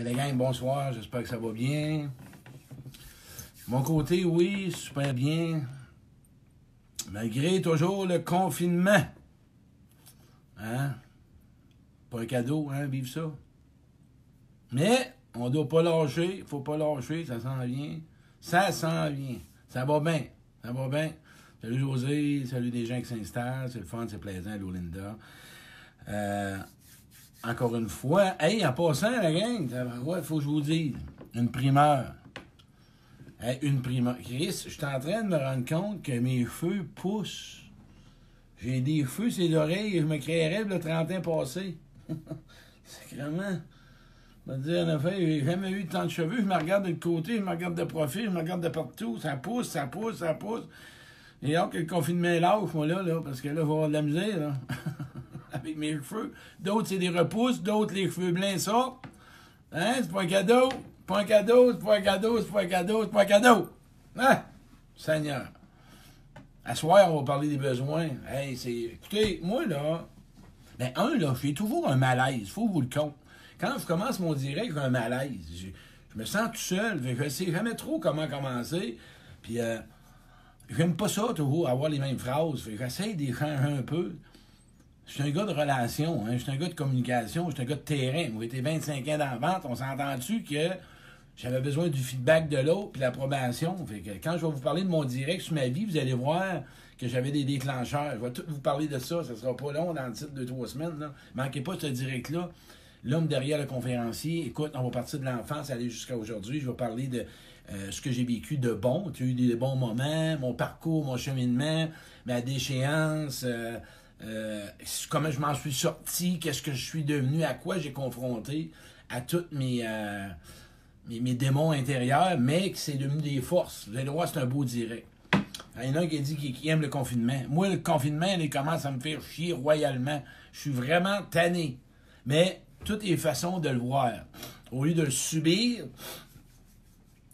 La gang, bonsoir, j'espère que ça va bien. De mon côté, oui, super bien. Malgré toujours le confinement. Hein? Pas un cadeau, hein, vivre ça. Mais, on doit pas lâcher, faut pas lâcher, ça s'en vient. Ça s'en vient. Ça va bien, ça va bien. Salut José, salut des gens qui s'installent, c'est le fun, c'est plaisant, allô Linda. Encore une fois, hey, en passant, la gang, il faut que je vous dise, une primeur. Hey, une primeur. Chris, je suis en train de me rendre compte que mes cheveux poussent. J'ai des cheveux sur les oreilles et je me créerais le 30 ans passé. Sacrément. Je vais te dire, en effet, j'ai jamais eu tant de cheveux. Je me regarde de côté, je me regarde de profil, je me regarde de partout. Ça pousse, ça pousse, ça pousse. Et donc, le confinement est lâche, moi, là, parce que là, je vais avoir de la misère, là. Avec mes cheveux. D'autres, c'est des repousses. D'autres, les cheveux blancs sortent. Hein? C'est pas un cadeau. C'est pas un cadeau. C'est pas un cadeau. C'est pas un cadeau. C'est pas un cadeau. Hein? Seigneur. À soir, on va parler des besoins. Hey, c'est... Écoutez, moi, là... Ben, là, j'ai toujours un malaise. Faut que vous le compte. Quand je commence mon direct, j'ai un malaise. Je me sens tout seul. Je ne sais jamais trop comment commencer. Puis, j'aime pas ça, toujours, avoir les mêmes phrases. J'essaie d'y changer un peu. Je suis un gars de relation, hein? Je suis un gars de communication, je suis un gars de terrain. Moi, j'ai été 25 ans dans la vente, on s'entend-tu que j'avais besoin du feedback de l'autre puis l'approbation. Fait que quand je vais vous parler de mon direct sur ma vie, vous allez voir que j'avais des déclencheurs. Je vais tout vous parler de ça, ça sera pas long dans le titre de 2-3 semaines. Là. Manquez pas ce direct-là. L'homme derrière le conférencier. Écoute, on va partir de l'enfance, aller jusqu'à aujourd'hui. Je vais parler de ce que j'ai vécu de bon. Tu as eu des bons moments, mon parcours, mon cheminement, ma déchéance... comment je m'en suis sorti, qu'est-ce que je suis devenu, à quoi j'ai confronté, à tous mes démons intérieurs, mais que c'est devenu des forces. Vous allez voir, c'est un beau direct. Il y en a un qui a dit qu'il aime le confinement. Moi, le confinement, il commence à me faire chier royalement. Je suis vraiment tanné. Mais toutes les façons de le voir. Au lieu de le subir,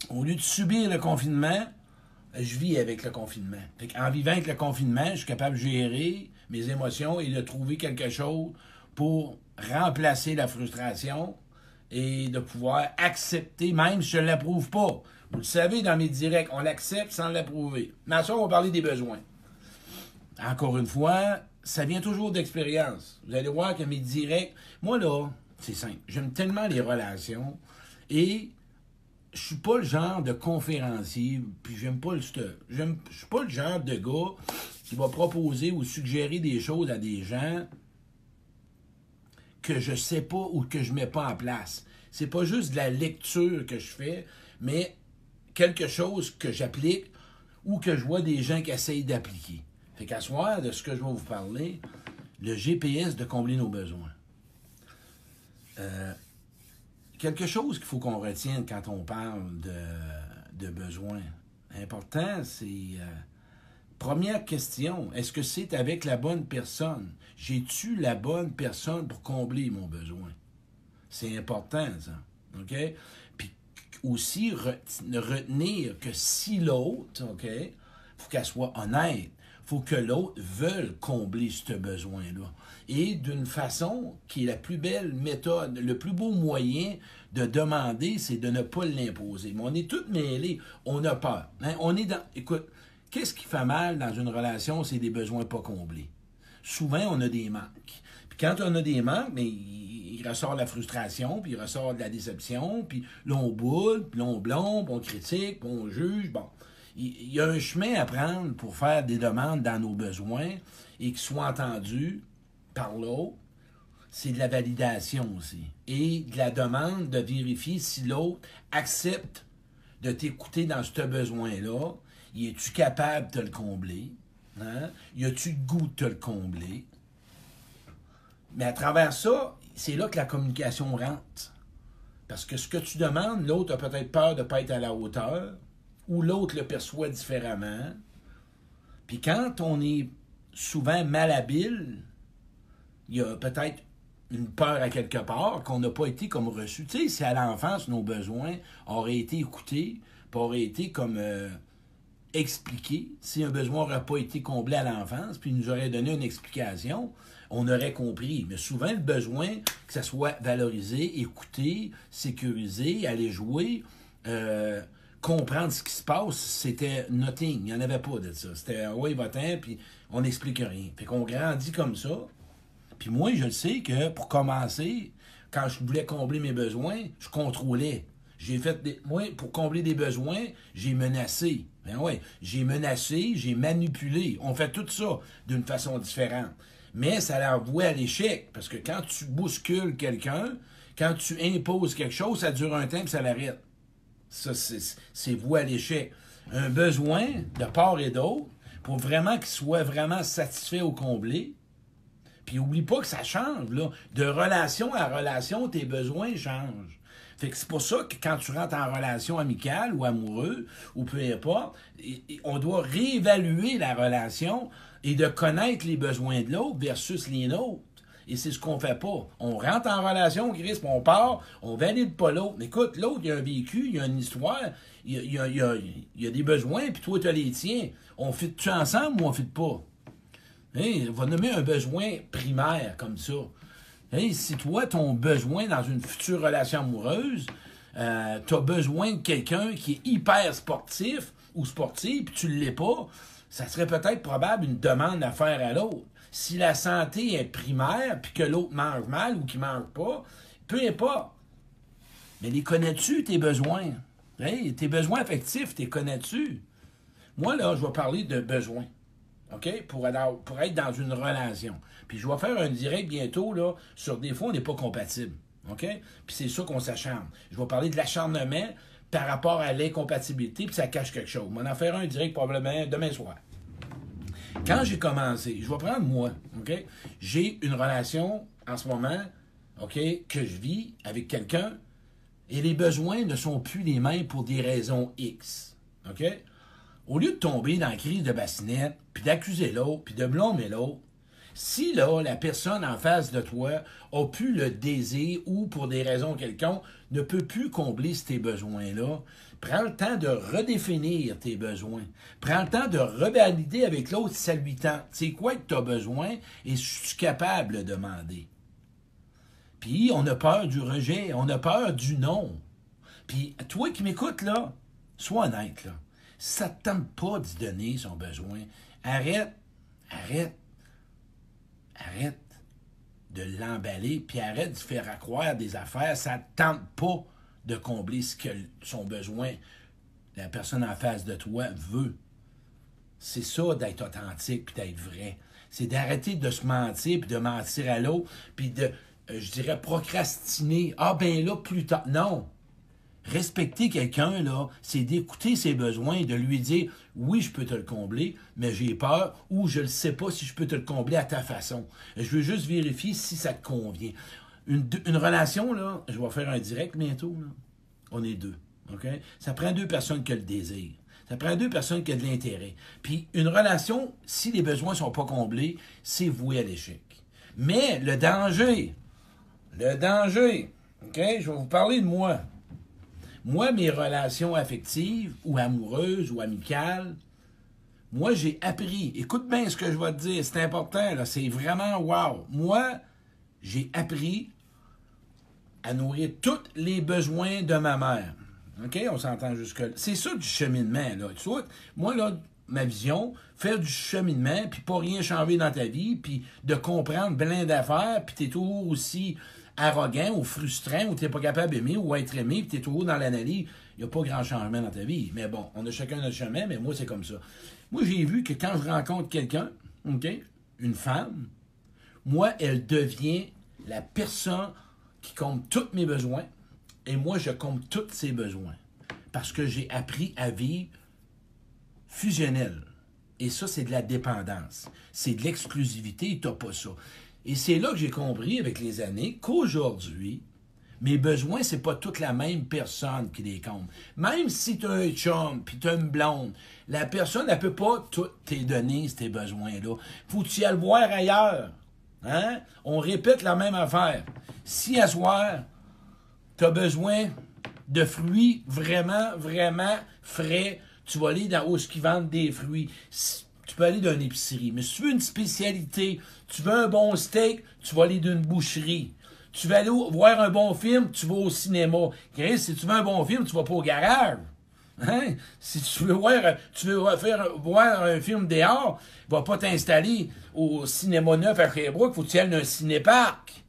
au lieu de subir le confinement, je vis avec le confinement. En vivant avec le confinement, je suis capable de gérer mes émotions et de trouver quelque chose pour remplacer la frustration et de pouvoir accepter, même si je ne l'approuve pas. Vous le savez, dans mes directs, on l'accepte sans l'approuver. Mais à ça, on va parler des besoins. Encore une fois, ça vient toujours d'expérience. Vous allez voir que mes directs... Moi, là, c'est simple. J'aime tellement les relations et... Je suis pas le genre de conférencier, puis j'aime pas le stuff. Je suis pas le genre de gars qui va proposer ou suggérer des choses à des gens que je sais pas ou que je mets pas en place. C'est pas juste de la lecture que je fais, mais quelque chose que j'applique ou que je vois des gens qui essayent d'appliquer. Fait qu'à ce soir, de ce que je vais vous parler, le GPS de combler nos besoins. Quelque chose qu'il faut qu'on retienne quand on parle de besoins. Important, c'est... première question, est-ce que c'est avec la bonne personne? J'ai-tu la bonne personne pour combler mon besoin? C'est important, ça. OK? Puis aussi, retenir que si l'autre, OK, il faut qu'elle soit honnête. Il faut que l'autre veuille combler ce besoin-là. Et d'une façon qui est la plus belle méthode, le plus beau moyen de demander, c'est de ne pas l'imposer. Mais on est tous mêlés, on a peur. Hein? On est dans... Écoute, qu'est-ce qui fait mal dans une relation? C'est des besoins pas comblés. Souvent, on a des manques. Puis quand on a des manques, mais il ressort la frustration, puis il ressort de la déception, puis là, on boude, puis là, on blâme, puis on critique, puis on juge, bon... Il y a un chemin à prendre pour faire des demandes dans nos besoins et qu'ils soient entendus par l'autre. C'est de la validation aussi. Et de la demande de vérifier si l'autre accepte de t'écouter dans ce besoin-là. Es-tu capable de te le combler? Hein? Y a-tu le goût de te le combler? Mais à travers ça, c'est là que la communication rentre. Parce que ce que tu demandes, l'autre a peut-être peur de ne pas être à la hauteur. Ou l'autre le perçoit différemment. Puis quand on est souvent malhabile, il y a peut-être une peur à quelque part qu'on n'a pas été comme reçu. Tu sais, si à l'enfance, nos besoins auraient été écoutés, puis auraient été comme expliqué. Si un besoin n'aurait pas été comblé à l'enfance, puis il nous aurait donné une explication, on aurait compris. Mais souvent, le besoin, que ça soit valorisé, écouté, sécurisé, aller jouer, comprendre ce qui se passe, c'était nothing. Il n'y en avait pas de ça. C'était ouais, va-t'en, puis on n'explique rien. Fait qu'on grandit comme ça. Puis moi, je le sais que pour commencer, quand je voulais combler mes besoins, je contrôlais. Moi, pour combler des besoins, j'ai menacé. Ben ouais, j'ai menacé, j'ai manipulé. On fait tout ça d'une façon différente. Mais ça l'a voué à l'échec. Parce que quand tu bouscules quelqu'un, quand tu imposes quelque chose, ça dure un temps et ça l'arrête. Ça, c'est voué à l'échec. Un besoin de part et d'autre, pour vraiment qu'il soit vraiment satisfait ou comblé. Puis oublie pas que ça change, là. De relation à relation, tes besoins changent. Fait que c'est pour ça que quand tu rentres en relation amicale ou amoureux, ou peu importe, on doit réévaluer la relation et de connaître les besoins de l'autre versus les nôtres. Et c'est ce qu'on fait pas. On rentre en relation, Chris, on part, on valide pas l'autre. Mais écoute, l'autre, il y a un vécu, il y a une histoire, il y a des besoins, puis toi, tu as les tiens. On fit-tu ensemble ou on fit pas? Hey, on va nommer un besoin primaire comme ça. Hey, si toi, ton besoin dans une future relation amoureuse, tu as besoin de quelqu'un qui est hyper sportif ou sportive, puis tu ne l'es pas, ça serait peut-être probable une demande à faire à l'autre. Si la santé est primaire, puis que l'autre mange mal ou qu'il ne mange pas, peu importe. Mais les connais-tu, tes besoins? Hey, tes besoins affectifs, tes connais-tu? Moi, là, je vais parler de besoins. OK? Pour être dans une relation. Puis je vais faire un direct bientôt, là, sur des fois, on n'est pas compatible. OK? Puis c'est ça qu'on s'acharne. Je vais parler de l'acharnement par rapport à l'incompatibilité, puis ça cache quelque chose. On va en faire un direct probablement demain soir. Quand j'ai commencé, je vais prendre moi, OK? J'ai une relation en ce moment, OK, que je vis avec quelqu'un, et les besoins ne sont plus les mêmes pour des raisons X. OK? Au lieu de tomber dans la crise de bassinette, puis d'accuser l'autre, puis de blâmer l'autre, si là, la personne en face de toi a plus le désir ou pour des raisons quelconques ne peut plus combler tes besoins-là, prends le temps de redéfinir tes besoins. Prends le temps de revalider avec l'autre si ça lui tente. C'est quoi que tu as besoin et suis-tu capable de demander? Puis on a peur du rejet, on a peur du non. Puis toi qui m'écoutes, là, sois honnête, là. Si ça ne te tente pas d'y donner son besoin, arrête de l'emballer, puis arrête de faire accroire des affaires. Ça ne te tente pas de combler ce que son besoin, la personne en face de toi veut. C'est ça d'être authentique puis d'être vrai. C'est d'arrêter de se mentir puis de mentir à l'autre, puis de, je dirais, procrastiner. Ah ben là, plus tard. Non. Respecter quelqu'un, là, c'est d'écouter ses besoins et de lui dire « Oui, je peux te le combler, mais j'ai peur ou je ne sais pas si je peux te le combler à ta façon. Je veux juste vérifier si ça te convient. » Une relation, là, je vais faire un direct bientôt, là. On est deux, OK? Ça prend deux personnes qui ont le désir. Ça prend deux personnes qui ont de l'intérêt. Puis une relation, si les besoins ne sont pas comblés, c'est voué à l'échec. Mais le danger, OK? Je vais vous parler de moi. Moi, mes relations affectives ou amoureuses ou amicales, moi, j'ai appris. Écoute bien ce que je vais te dire, c'est important, là, c'est vraiment wow. Moi, j'ai appris à nourrir tous les besoins de ma mère. OK? On s'entend jusque-là. C'est ça du cheminement, là. Tu vois, moi, là, ma vision, faire du cheminement, puis pas rien changer dans ta vie, puis de comprendre plein d'affaires, puis t'es toujours aussi arrogant ou frustrant ou tu n'es pas capable d'aimer ou être aimé puis tu es toujours dans l'analyse, il n'y a pas grand changement dans ta vie. Mais bon, on a chacun notre chemin, mais moi, c'est comme ça. Moi, j'ai vu que quand je rencontre quelqu'un, OK, une femme, moi, elle devient la personne qui comble tous mes besoins et moi, je comble tous ses besoins. Parce que j'ai appris à vivre fusionnel. Et ça, c'est de la dépendance. C'est de l'exclusivité, tu n'as pas ça. Et c'est là que j'ai compris avec les années qu'aujourd'hui, mes besoins, c'est pas toute la même personne qui les comble. Même si tu as un chum, puis tu as une blonde, la personne, elle peut pas tout te donner ces besoins-là. Faut que tu ailles le voir ailleurs. Hein? On répète la même affaire. Si à soir, tu as besoin de fruits vraiment, vraiment frais, tu vas aller dans où ils vendent des fruits. Tu peux aller dans une épicerie. Mais si tu veux une spécialité, tu veux un bon steak, tu vas aller d'une boucherie. Tu veux aller voir un bon film, tu vas au cinéma. Chris, si tu veux un bon film, tu vas pas au garage. Hein? Si tu veux voir un film dehors, va pas t'installer au cinéma neuf à Sherbrooke, faut que tu ailles dans un cinéparc.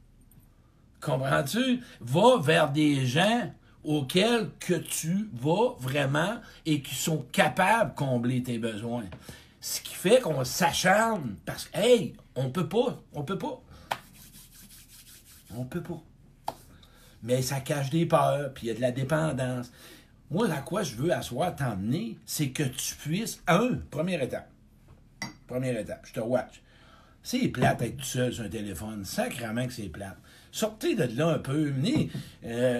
Comprends-tu? Va vers des gens auxquels que tu vas vraiment et qui sont capables de combler tes besoins. Ce qui fait qu'on s'acharne parce que, hey, on peut pas. Mais ça cache des peurs, puis il y a de la dépendance. Moi, à quoi je veux asseoir t'emmener, c'est que tu puisses, première étape, je te watch. C'est plate d'être tout seul sur un téléphone, sacrément que c'est plate. Sortez de là un peu, venez,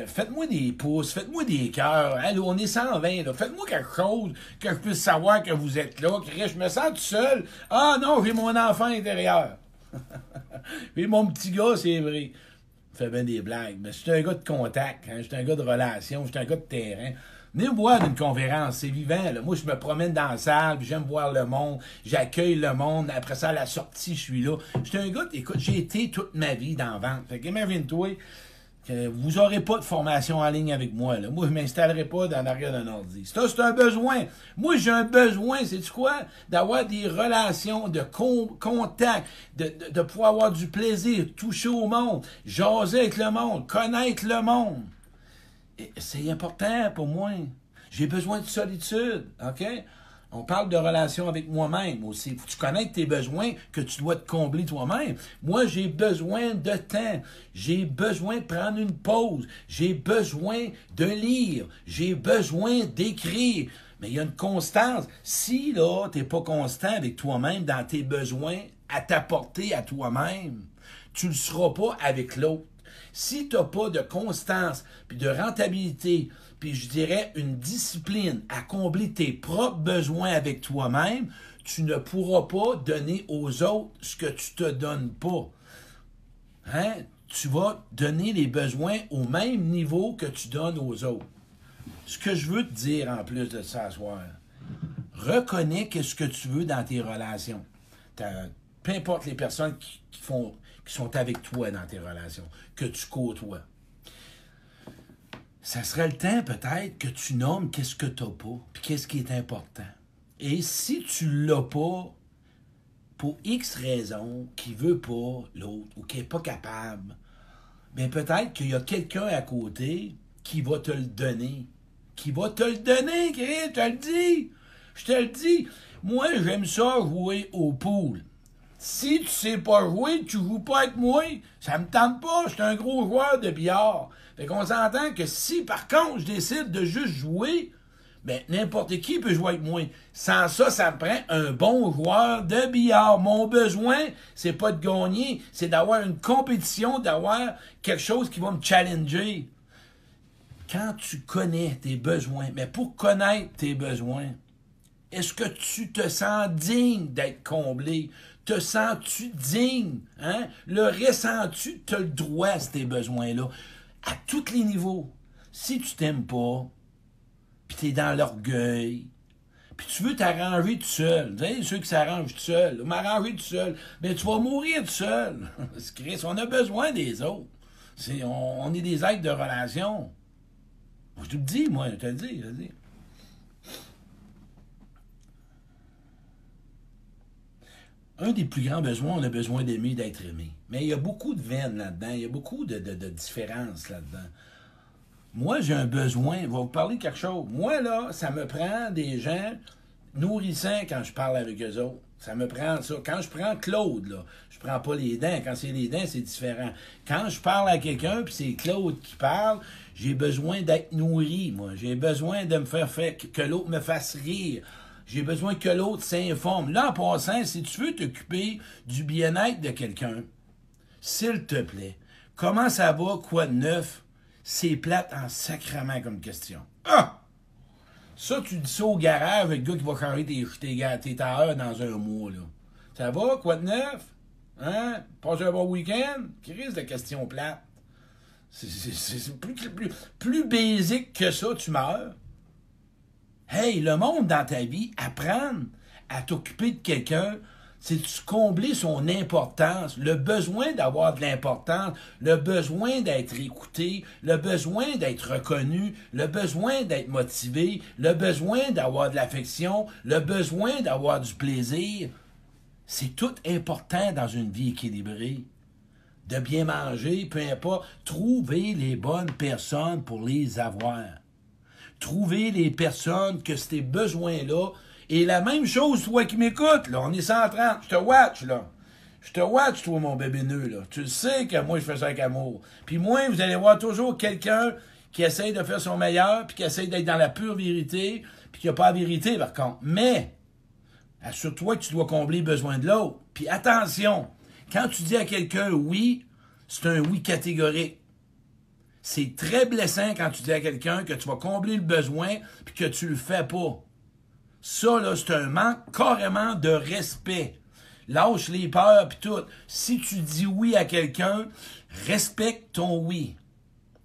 faites-moi des pouces, faites-moi des cœurs, allô, on est 120, là, faites-moi quelque chose que je puisse savoir que vous êtes là, que je me sens tout seul. Ah non, j'ai mon enfant intérieur. Puis mon petit gars, c'est vrai. Fait bien des blagues, mais je suis un gars de contact, hein, je suis un gars de relation, je suis un gars de terrain. Venez me voir d'une conférence, c'est vivant. Là. Moi, je me promène dans la salle, puis j'aime voir le monde, j'accueille le monde. Après ça, à la sortie, je suis là. Je suis un gars, écoute, j'ai été toute ma vie dans la vente. Fait qu'imagine-toi que vous n'aurez pas de formation en ligne avec moi. Là. Moi, je ne m'installerai pas dans l'arrière d'un ordi. Ça, c'est un besoin. Moi, j'ai un besoin, sais-tu quoi? D'avoir des relations, de contact, de pouvoir avoir du plaisir, toucher au monde, jaser avec le monde, connaître le monde. C'est important pour moi. J'ai besoin de solitude, OK? On parle de relation avec moi-même aussi. Faut que tu connaisses tes besoins que tu dois te combler toi-même. Moi, j'ai besoin de temps. J'ai besoin de prendre une pause. J'ai besoin de lire. J'ai besoin d'écrire. Mais il y a une constance. Si, là, t'es pas constant avec toi-même dans tes besoins à t'apporter à toi-même, tu le seras pas avec l'autre. Si tu n'as pas de constance, puis de rentabilité, puis je dirais une discipline à combler tes propres besoins avec toi-même, tu ne pourras pas donner aux autres ce que tu te donnes pas. Hein? Tu vas donner les besoins au même niveau que tu donnes aux autres. Ce que je veux te dire en plus de ça ce soir, reconnais qu'est-ce que tu veux dans tes relations. Peu importe les personnes qui sont avec toi dans tes relations, que tu côtoies. Ça serait le temps peut-être que tu nommes qu'est-ce que tu n'as pas, puis qu'est-ce qui est important. Et si tu ne l'as pas, pour X raisons, qui ne veut pas l'autre, ou qui n'est pas capable, bien peut-être qu'il y a quelqu'un à côté qui va te le donner. Qui va te le donner, Chris, je te le dis. Je te le dis. Moi, j'aime ça jouer au pool. Si tu sais pas jouer, tu joues pas avec moi. Ça me tente pas, je suis un gros joueur de billard. Fait qu'on s'entend que si, par contre, je décide de juste jouer, ben, n'importe qui peut jouer avec moi. Sans ça, ça me prend un bon joueur de billard. Mon besoin, c'est pas de gagner, c'est d'avoir une compétition, d'avoir quelque chose qui va me challenger. Quand tu connais tes besoins, mais pour connaître tes besoins, est-ce que tu te sens digne d'être comblé? Te sens-tu digne? Hein? Le ressens-tu? Tu as le droit à ces besoins-là. À tous les niveaux. Si tu t'aimes pas, puis tu es dans l'orgueil, puis tu veux t'arranger tout seul, vous savez, ceux qui s'arrangent tout seul, m'arranger tout seul, mais tu vas mourir tout seul. Christ, on a besoin des autres. On est des êtres de relation. Je te le dis, moi, je te le dis. Un des plus grands besoins, on a besoin d'aimer, d'être aimé. Mais il y a beaucoup de veines là-dedans, il y a beaucoup de différences là-dedans. Moi, j'ai un besoin, je vais vous parler de quelque chose. Moi, là, ça me prend des gens nourrissants quand je parle avec eux autres. Ça me prend ça. Quand je prends Claude, là, je prends pas les dents. Quand c'est les dents, c'est différent. Quand je parle à quelqu'un, puis c'est Claude qui parle, j'ai besoin d'être nourri, moi. J'ai besoin de me faire que l'autre me fasse rire. J'ai besoin que l'autre s'informe. Là, en passant, si tu veux t'occuper du bien-être de quelqu'un, s'il te plaît, comment ça va, quoi de neuf? C'est plate en sacrament comme question. Ah! Ça, tu dis ça au garage avec le gars qui va changer tes tailleurs dans un mois, là. Ça va, quoi de neuf? Hein? Passe un bon week-end? Crise de question plate. C'est plus basique que ça, tu meurs. Hey, le monde dans ta vie, apprendre à t'occuper de quelqu'un, c'est de combler son importance, le besoin d'avoir de l'importance, le besoin d'être écouté, le besoin d'être reconnu, le besoin d'être motivé, le besoin d'avoir de l'affection, le besoin d'avoir du plaisir. C'est tout important dans une vie équilibrée. De bien manger, peu importe, trouver les bonnes personnes pour les avoir. Trouver les personnes que ces besoins-là. Et la même chose, toi qui m'écoutes, là, on est 130, je te watch, là. Je te watch, toi, mon bébé nœud, là. Tu le sais que moi, je fais ça avec amour. Puis moi, vous allez voir toujours quelqu'un qui essaye de faire son meilleur, puis qui essaye d'être dans la pure vérité, puis qui n'a pas la vérité, par contre. Mais, assure-toi que tu dois combler les besoins de l'autre. Puis attention, quand tu dis à quelqu'un oui, c'est un oui catégorique. C'est très blessant quand tu dis à quelqu'un que tu vas combler le besoin, puis que tu le fais pas. Ça, là, c'est un manque carrément de respect. Lâche les peurs pis tout. Si tu dis oui à quelqu'un, respecte ton oui.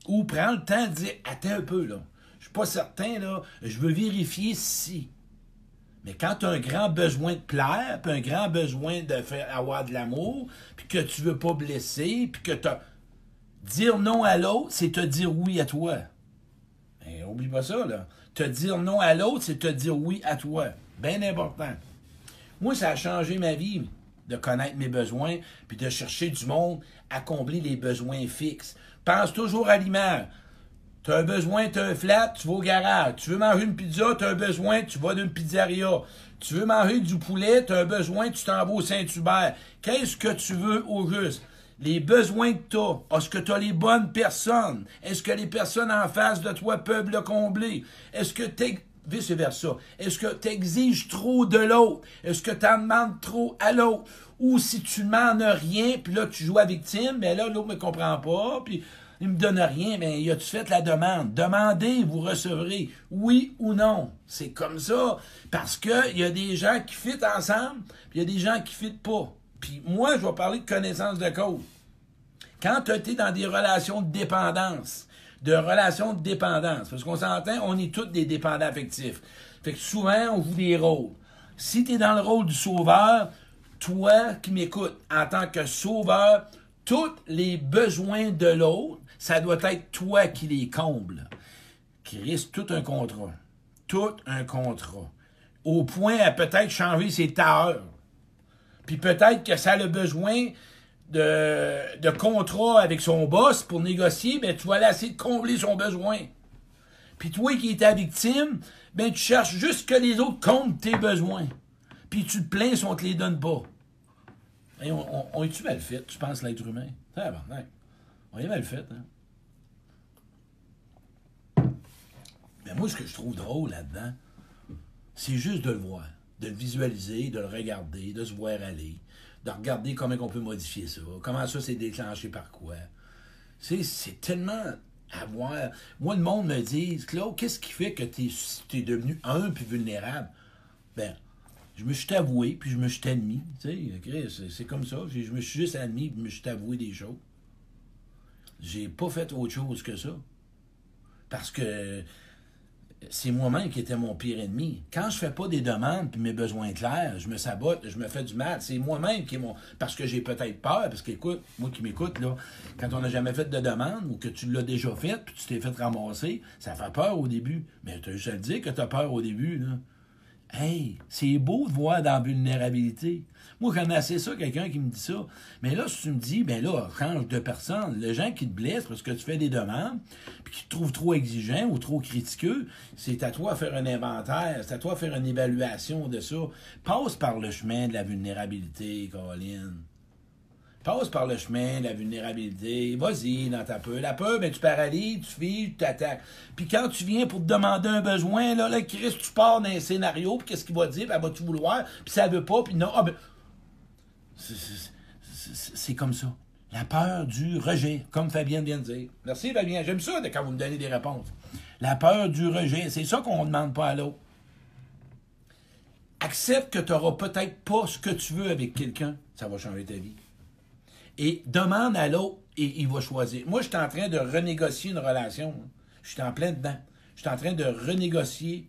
Ou prends le temps de dire, attends un peu, là. Je suis pas certain, là. Je veux vérifier si. Mais quand tu as un grand besoin de plaire, puis un grand besoin de faire avoir de l'amour, puis que tu veux pas blesser, puis que dire non à l'autre, c'est te dire oui à toi. Ben, oublie pas ça, là. Te dire non à l'autre, c'est te dire oui à toi. Bien important. Moi, ça a changé ma vie de connaître mes besoins puis de chercher du monde à combler les besoins fixes. Pense toujours à l'image. Tu as un besoin, tu as un flat, tu vas au garage. Tu veux manger une pizza, tu as un besoin, tu vas d'une pizzeria. Tu veux manger du poulet, tu as un besoin, tu t'en vas au Saint-Hubert. Qu'est-ce que tu veux au juste? Les besoins que tu as. Est-ce que tu as les bonnes personnes? Est-ce que les personnes en face de toi peuvent le combler? Est-ce que vice-versa. Est-ce que tu exiges trop de l'autre? Est-ce que tu en demandes trop à l'autre? Ou si tu ne demandes rien, puis là, tu joues à victime, mais là, l'autre ne me comprend pas, puis il me donne rien, mais y a-tu fait la demande? Demandez, vous recevrez. Oui ou non. C'est comme ça. Parce qu'il y a des gens qui fitent ensemble, puis il y a des gens qui fitent pas. Puis moi, je vais parler de connaissance de cause. Quand tu es dans des relations de dépendance, parce qu'on s'entend, on est tous des dépendants affectifs. Fait que souvent, on joue des rôles. Si tu es dans le rôle du sauveur, toi qui m'écoutes, en tant que sauveur, tous les besoins de l'autre, ça doit être toi qui les combles. Qui risque tout un contrat. Tout un contrat. Au point à peut-être changer ses tailleurs. Puis peut-être que ça a le besoin de contrat avec son boss pour négocier, ben tu vas aller essayer de combler son besoin. Puis toi qui es ta victime, ben tu cherches juste que les autres comblent tes besoins. Puis tu te plains si on te les donne pas. Et on est-tu mal fait, tu penses, l'être humain? Ah, bon, ouais. On est mal fait, hein? Mais moi, ce que je trouve drôle là-dedans, c'est juste de le voir, de le visualiser, de le regarder, de se voir aller, de regarder comment on peut modifier ça, comment ça s'est déclenché par quoi. C'est tellement à voir. Moi, le monde me dit, Claude, qu'est-ce qui fait que tu es devenu humble puis vulnérable? Ben, je me suis avoué, puis je me suis admis. Tu sais, c'est comme ça. Je me suis juste admis, puis je me suis avoué des choses. J'ai pas fait autre chose que ça. Parce que c'est moi-même qui étais mon pire ennemi. Quand je fais pas des demandes puis mes besoins clairs, je me sabote, je me fais du mal. C'est moi-même qui est mon... Parce que j'ai peut-être peur, parce qu'écoute, moi qui m'écoute, là, quand on n'a jamais fait de demande ou que tu l'as déjà fait puis tu t'es fait ramasser, ça fait peur au début. Mais tu as juste à le dire que tu as peur au début, là. Hey, c'est beau de voir dans la vulnérabilité. Moi, quand c'est ça, quelqu'un qui me dit ça. Mais là, si tu me dis, ben là, change de personne. Les gens qui te blessent parce que tu fais des demandes, puis qui te trouvent trop exigeant ou trop critiqueux, c'est à toi de faire un inventaire, c'est à toi de faire une évaluation de ça. Passe par le chemin de la vulnérabilité, Caroline. Passe par le chemin de la vulnérabilité. Vas-y dans ta peur. La peur, ben, tu paralyses, tu files, tu t'attaques. Puis quand tu viens pour te demander un besoin, là, Chris, tu pars dans un scénario, puis qu'est-ce qu'il va dire? Puis elle va-tu vouloir? Puis ça veut pas, puis non. Ah, ben... C'est comme ça. La peur du rejet, comme Fabienne vient de dire. Merci, Fabienne. J'aime ça quand vous me donnez des réponses. La peur du rejet, c'est ça qu'on ne demande pas à l'autre. Accepte que tu n'auras peut-être pas ce que tu veux avec quelqu'un. Ça va changer ta vie. Et demande à l'autre et il va choisir. Moi, je suis en train de renégocier une relation. Je suis en plein dedans. Je suis en train de renégocier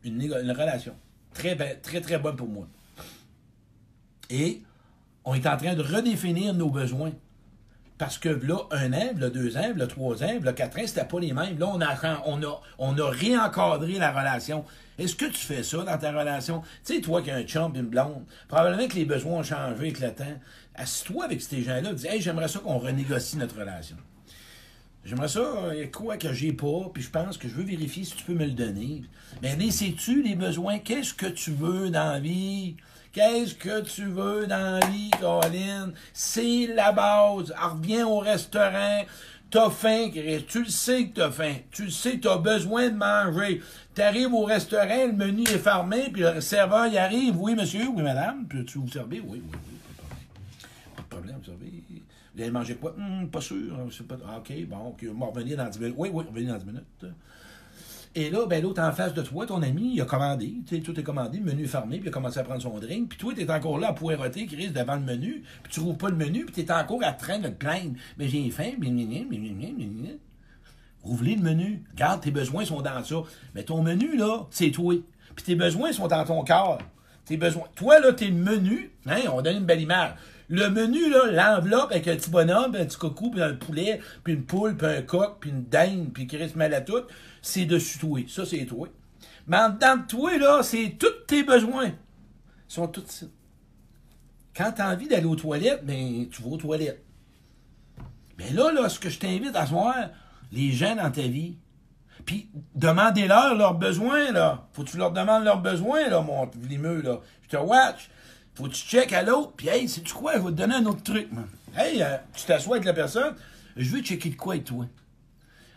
une relation. Très, très, très bonne pour moi. Et on est en train de redéfinir nos besoins. Parce que là, 1 an, là, 2 ans, là, 3 ans, là, 4 ans, c'était pas les mêmes. Là, on a réencadré la relation. Est-ce que tu fais ça dans ta relation? Tu sais, toi qui as un chum et une blonde, probablement que les besoins ont changé avec le temps. Assis-toi avec ces gens-là, dis, hey, j'aimerais ça qu'on renégocie notre relation. J'aimerais ça, quoi que j'ai pas, puis je pense que je veux vérifier si tu peux me le donner. Mais sais-tu les besoins? Qu'est-ce que tu veux dans la vie? Qu'est-ce que tu veux dans la vie, Colin? C'est la base. Alors, reviens au restaurant. T'as faim, Chris. Tu le sais que t'as faim. Tu le sais que t'as besoin de manger. T'arrives au restaurant, le menu est fermé, puis le serveur, il arrive. Oui, monsieur, oui, madame. Peux-tu vous servir? Oui, pas de problème, vous servez. Vous allez manger quoi? Pas sûr. Pas... Ah, OK, bon, OK, on va revenir dans 10 minutes. Oui, revenir dans 10 minutes. Et là, ben l'autre en face de toi, ton ami, il a commandé, tu sais, tout est commandé, le menu est fermé, puis il a commencé à prendre son drink, puis toi, t'es encore là à poireauter, Chris, devant le menu, puis tu trouves pas le menu, puis t'es encore en train de te plaindre. Mais j'ai faim, Ouvre-les le menu. Regarde, tes besoins sont dans ça. Mais ton menu, là, c'est toi. Puis tes besoins sont dans ton corps. Tes besoins. Toi, là, t'es le menu, hein, on donne une belle image. Le menu, là, l'enveloppe avec un petit bonhomme, puis un petit coucou, puis un poulet, puis une poule, puis un coq, puis une dinde, puis Chris mal à tout, c'est dessus toi. Ça, c'est toi. Mais en dedans de toi, là, c'est tous tes besoins. Ils sont tous ça. Quand tu as envie d'aller aux toilettes, ben, tu vas aux toilettes. Mais là, ce que je t'invite à voir, les gens dans ta vie, puis demandez-leur leurs besoins, là. Faut que tu leur demandes leurs besoins, là, mon vlimeux, là. Je te watch. Faut que tu checkes à l'autre, puis hey, sais-tu quoi, je vais te donner un autre truc, man. Hey, tu t'assois avec la personne, je veux checker de quoi avec toi.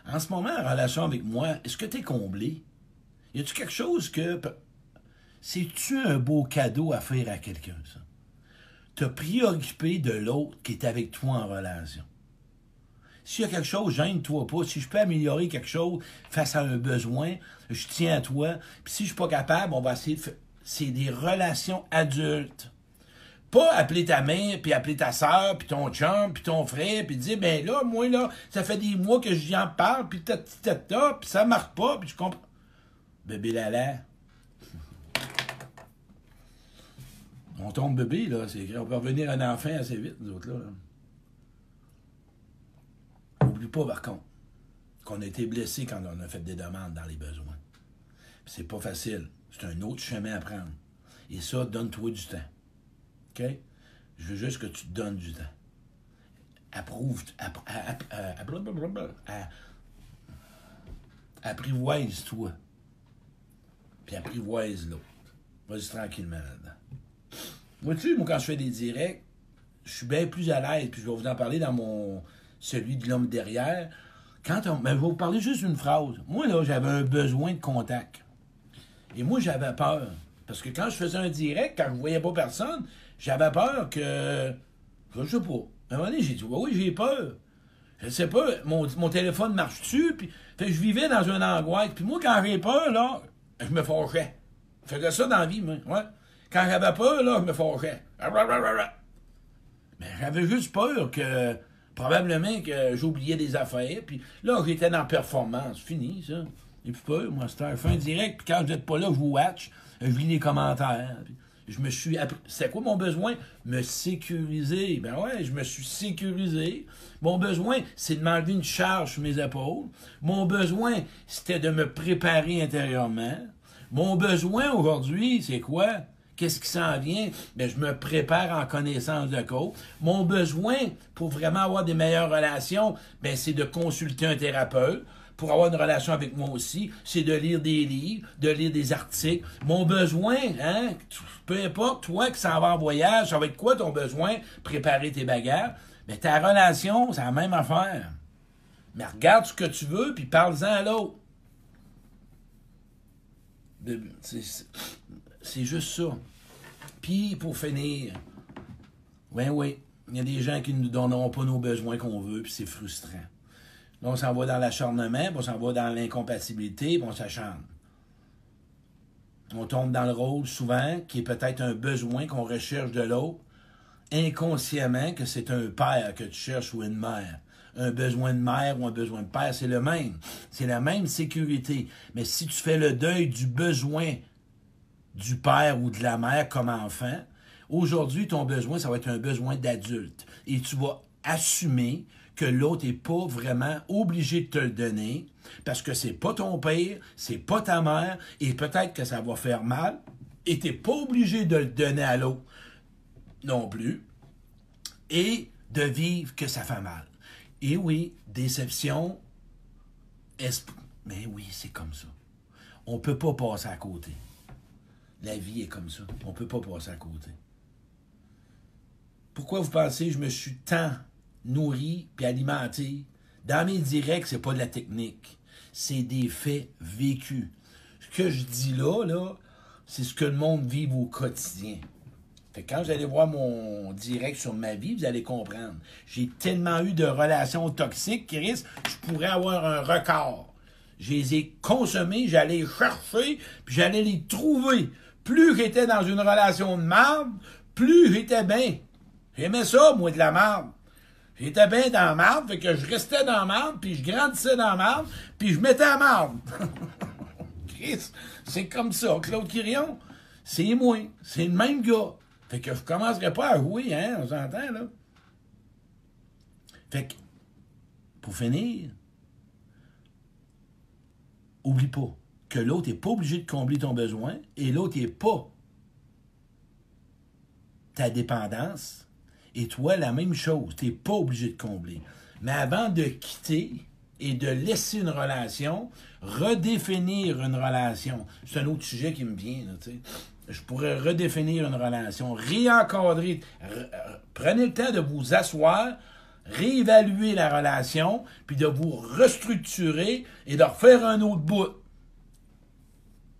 En ce moment, en relation avec moi, est-ce que tu es comblé? Y a-tu quelque chose que... C'est-tu un beau cadeau à faire à quelqu'un, ça? Te préoccuper de l'autre qui est avec toi en relation. S'il y a quelque chose, gêne-toi pas. Si je peux améliorer quelque chose face à un besoin, je tiens à toi. Puis si je suis pas capable, on va essayer de faire... C'est des relations adultes. Pas appeler ta mère, puis appeler ta soeur, puis ton chum, puis ton frère, puis dire, ben là, moi, là, ça fait des mois que j'y en parle, puis puis ça marche pas, puis je comprends. Bébé Lala. On tombe bébé, là, on peut revenir un enfant assez vite, nous autres, là. N'oublie pas, par contre, qu'on a été blessé quand on a fait des demandes dans les besoins. Puis c'est pas facile. C'est un autre chemin à prendre. Et ça, donne-toi du temps. OK? Je veux juste que tu te donnes du temps. Apprivoise-toi. Puis apprivoise l'autre. Vas-y tranquillement là-dedans. Vois-tu, moi, quand je fais des directs, je suis bien plus à l'aise, puis je vais vous en parler dans celui de l'homme derrière. Ben, je vais vous parler juste d'une phrase. Moi, là, j'avais un besoin de contact. Et moi, j'avais peur. Parce que quand je faisais un direct, quand je ne voyais pas personne, j'avais peur que... Je sais pas. À un moment donné, j'ai dit, oui, j'ai peur. Je sais pas, mon téléphone marche-tu? Puis, fait, je vivais dans une angoisse. Puis moi, quand j'ai peur, là, je me fâchais. Je faisais ça dans la vie, moi. Ouais. Quand j'avais peur, là, je me fâchais. Mais j'avais juste peur que... Probablement que j'oubliais des affaires. Puis là, j'étais dans la performance. Fini, ça. Et puis pas, moi, c'était un fin direct, puis quand vous n'êtes pas là, je vous watch, je lis les commentaires. Je me suis appris. C'était quoi mon besoin? Me sécuriser. Ben ouais, je me suis sécurisé. Mon besoin, c'est de m'enlever une charge sur mes épaules. Mon besoin, c'était de me préparer intérieurement. Mon besoin aujourd'hui, c'est quoi? Qu'est-ce qui s'en vient? Ben, je me prépare en connaissance de cause. Mon besoin, pour vraiment avoir des meilleures relations, ben, c'est de consulter un thérapeute. Pour avoir une relation avec moi aussi, c'est de lire des livres, de lire des articles. Mon besoin, hein, peu importe, toi qui s'en vas en voyage, ça va être quoi ton besoin? Préparer tes bagages. Mais ta relation, c'est la même affaire. Mais regarde ce que tu veux, puis parle-en à l'autre. C'est juste ça. Puis, pour finir, oui, il y a des gens qui ne nous donneront pas nos besoins qu'on veut, puis c'est frustrant. Là, on s'en va dans l'acharnement, puis on s'en va dans l'incompatibilité, puis on s'acharne. On tombe dans le rôle, souvent, qui est peut-être un besoin qu'on recherche de l'autre, inconsciemment que c'est un père que tu cherches ou une mère. un besoin de mère ou un besoin de père, c'est le même. C'est la même sécurité. Mais si tu fais le deuil du besoin du père ou de la mère comme enfant, aujourd'hui, ton besoin, ça va être un besoin d'adulte. Et tu vas assumer que l'autre n'est pas vraiment obligé de te le donner parce que c'est pas ton père, c'est pas ta mère, et peut-être que ça va faire mal, et tu n'es pas obligé de le donner à l'autre non plus, et de vivre que ça fait mal. Et oui, déception, mais oui, c'est comme ça. On ne peut pas passer à côté. La vie est comme ça. On ne peut pas passer à côté. Pourquoi vous pensez que je me suis tant nourri puis alimenté? Dans mes directs, c'est pas de la technique. C'est des faits vécus. Ce que je dis là, c'est ce que le monde vit au quotidien. Fait que quand vous allez voir mon direct sur ma vie, vous allez comprendre. J'ai tellement eu de relations toxiques, Chris, je pourrais avoir un record. Je les ai consommés, j'allais les chercher, puis j'allais les trouver. Plus j'étais dans une relation de marde, plus j'étais bien. J'aimais ça, moi, de la marde. J'étais bien dans la marde, fait que je restais dans la marde, puis je grandissais dans la marde, puis je mettais la marde. Chris, c'est comme ça. Claude Quirion, c'est moi. C'est le même gars. Fait que je commencerai pas à jouer, hein, on s'entend, là. Fait que, pour finir, oublie pas que l'autre n'est pas obligé de combler ton besoin et l'autre n'est pas ta dépendance. Et toi, la même chose, tu n'es pas obligé de combler. Mais avant de quitter et de laisser une relation, redéfinir une relation, c'est un autre sujet qui me vient, là, tu sais. Je pourrais redéfinir une relation, réencadrer. Prenez le temps de vous asseoir, réévaluer la relation, puis de vous restructurer et de refaire un autre bout.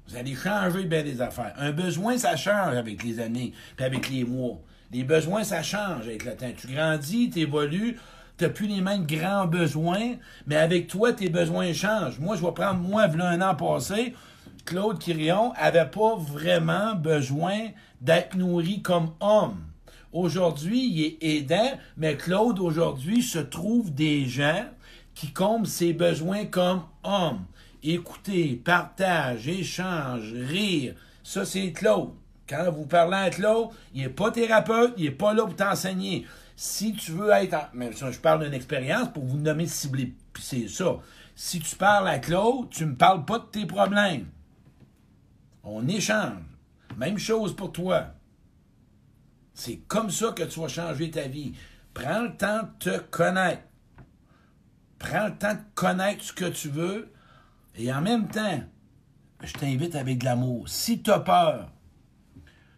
Vous allez changer bien des affaires. Un besoin, ça change avec les années, puis avec les mois. Les besoins, ça change avec le temps. Tu grandis, tu évolues, tu n'as plus les mêmes grands besoins, mais avec toi, tes besoins changent. Moi, je vais prendre, voilà un an passé, Claude Quirion n'avait pas vraiment besoin d'être nourri comme homme. Aujourd'hui, il est aidant, mais Claude, aujourd'hui, se trouve des gens qui comblent ses besoins comme homme. Écouter, partage, échange, rire, ça, c'est Claude. Quand vous parlez à Claude, il n'est pas thérapeute, il n'est pas là pour t'enseigner. Si tu veux être... Mais ça, je parle d'une expérience pour vous nommer ciblé. Puis c'est ça. Si tu parles à Claude, tu ne me parles pas de tes problèmes. On échange. Même chose pour toi. C'est comme ça que tu vas changer ta vie. Prends le temps de te connaître. Prends le temps de connaître ce que tu veux. Et en même temps, je t'invite avec de l'amour. Si tu as peur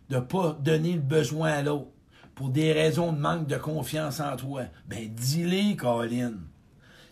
de ne pas donner le besoin à l'autre pour des raisons de manque de confiance en toi, ben dis-les, Colin.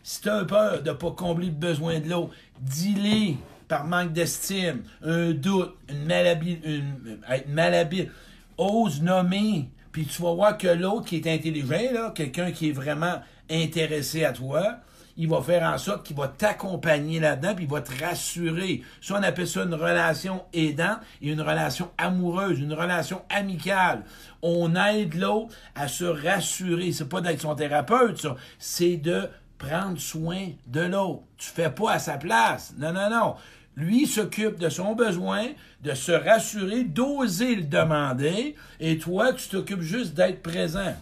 Si tu as peur de ne pas combler le besoin de l'autre, dis-les par manque d'estime, un doute, être malhabile. Ose nommer, puis tu vas voir que l'autre qui est intelligent, là, quelqu'un qui est vraiment intéressé à toi, il va faire en sorte qu'il va t'accompagner là-dedans, puis il va te rassurer. Ça, on appelle ça une relation aidante et une relation amoureuse, une relation amicale. On aide l'autre à se rassurer. C'est pas d'être son thérapeute, ça. C'est de prendre soin de l'autre. Tu fais pas à sa place. Non, non, non. Lui s'occupe de son besoin, de se rassurer, d'oser le demander, et toi, tu t'occupes juste d'être présent.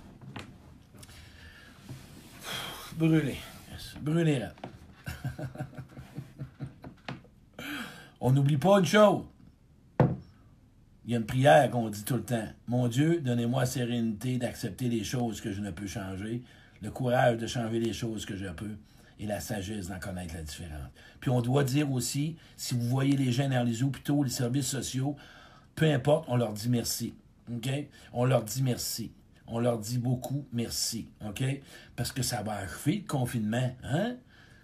Brûlé. Brûlé, là. On n'oublie pas une chose. Il y a une prière qu'on dit tout le temps. Mon Dieu, donnez-moi la sérénité d'accepter les choses que je ne peux changer, le courage de changer les choses que je peux, et la sagesse d'en connaître la différence. Puis on doit dire aussi, si vous voyez les gens dans les hôpitaux, les services sociaux, peu importe, on leur dit merci. OK? On leur dit merci. On leur dit beaucoup merci. OK? Parce que ça va achever le confinement. Hein?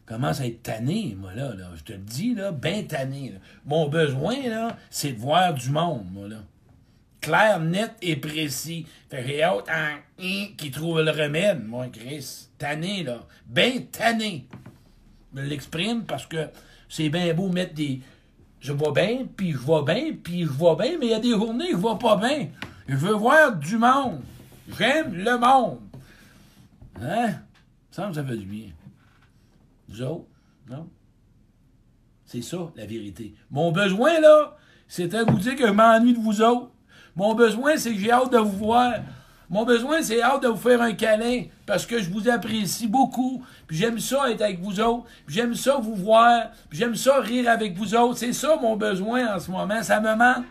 Commence à être tanné, moi, là. Je te le dis, là, ben tanné. Là. Mon besoin, là, c'est de voir du monde, moi, là. Clair, net et précis. Fait que j'ai hâte qui trouve le remède, moi, Chris. Tanné, là. Ben tanné. Je l'exprime parce que c'est bien beau mettre des... Je vais bien, puis je vais bien, puis je vais bien, mais il y a des journées où je vais pas bien. Je veux voir du monde. J'aime le monde. Hein? Ça me fait du bien. Vous autres, non? C'est ça, la vérité. Mon besoin, là, c'était de vous dire que je m'ennuie de vous autres. Mon besoin, c'est que j'ai hâte de vous voir. Mon besoin, c'est hâte de vous faire un câlin parce que je vous apprécie beaucoup. Puis j'aime ça être avec vous autres. Puis j'aime ça vous voir. Puis j'aime ça rire avec vous autres. C'est ça mon besoin en ce moment. Ça me manque.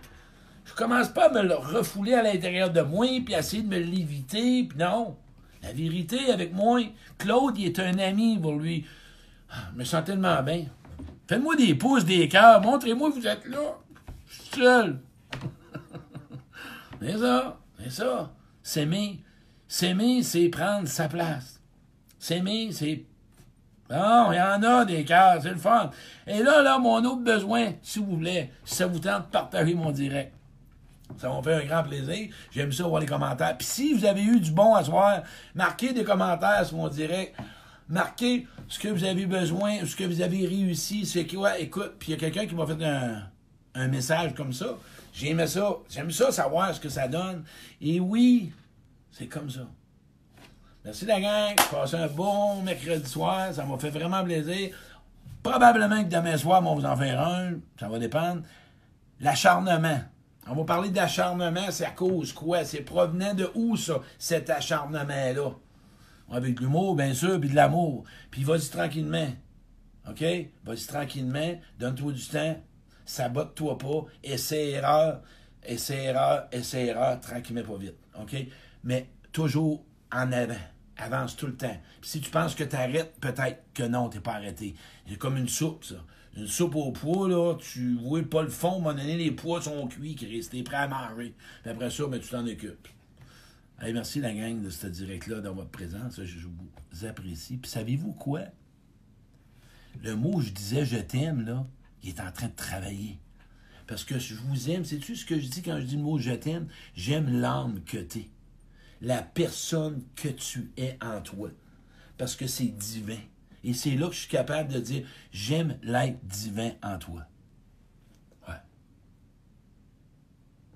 Je commence pas à me le refouler à l'intérieur de moi puis essayer de me l'éviter. Puis non. La vérité avec moi, Claude, il est un ami pour lui. Je me sens tellement bien. Faites-moi des pouces, des cœurs. Montrez-moi que vous êtes là. Je suis seul. C'est ça. C'est ça. S'aimer. S'aimer, c'est prendre sa place. S'aimer, c'est... Bon, il y en a des cœurs, c'est le fun. Et là, mon autre besoin, si vous voulez, si ça vous tente, partagez mon direct. Ça m'a fait un grand plaisir. J'aime ça voir les commentaires. Puis si vous avez eu du bon à soir, marquez des commentaires sur mon direct. Marquez ce que vous avez besoin, ce que vous avez réussi. C'est que, ouais, écoute, puis il y a quelqu'un qui m'a fait un message comme ça. J'aimais ça. J'aime ça savoir ce que ça donne. Et oui, c'est comme ça. Merci la gang. Passez un bon mercredi soir. Ça m'a fait vraiment plaisir. Probablement que demain soir, on va vous en faire un. Ça va dépendre. L'acharnement. On va parler d'acharnement. C'est à cause quoi? C'est provenant de où, ça, cet acharnement-là? Avec l'humour, bien sûr, puis de l'amour. Puis vas-y tranquillement. OK? Vas-y tranquillement. Donne-toi du temps. Sabote-toi pas. Essaie-erreur. Essaie-erreur. Essaie-erreur. Tranquillement, pas vite. OK? Mais toujours en avant. Avance tout le temps. Puis si tu penses que tu arrêtes, peut-être que non, tu n'es pas arrêté. C'est comme une soupe, ça. Une soupe au pois, là, tu vois pas le fond, à un moment donné, les pois sont cuits, Chris, t'es prêt à manger. Puis après ça, ben, tu t'en occupes. Hey, merci la gang de ce direct-là, dans votre présence. Je vous apprécie. Puis savez-vous quoi? Le mot que je disais « je t'aime », là, il est en train de travailler. Parce que je vous aime. Sais-tu ce que je dis quand je dis le mot « je t'aime »? J'aime l'âme que t'es. La personne que tu es en toi. Parce que c'est divin. Et c'est là que je suis capable de dire « j'aime l'être divin en toi ». Ouais.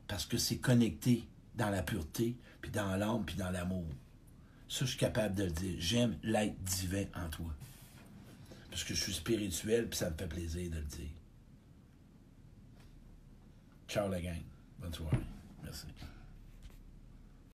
Parce que c'est connecté dans la pureté, puis dans l'âme, puis dans l'amour. Ça, je suis capable de le dire. J'aime l'être divin en toi. Parce que je suis spirituel, puis ça me fait plaisir de le dire. Ciao la gang. Bonne soirée. Merci.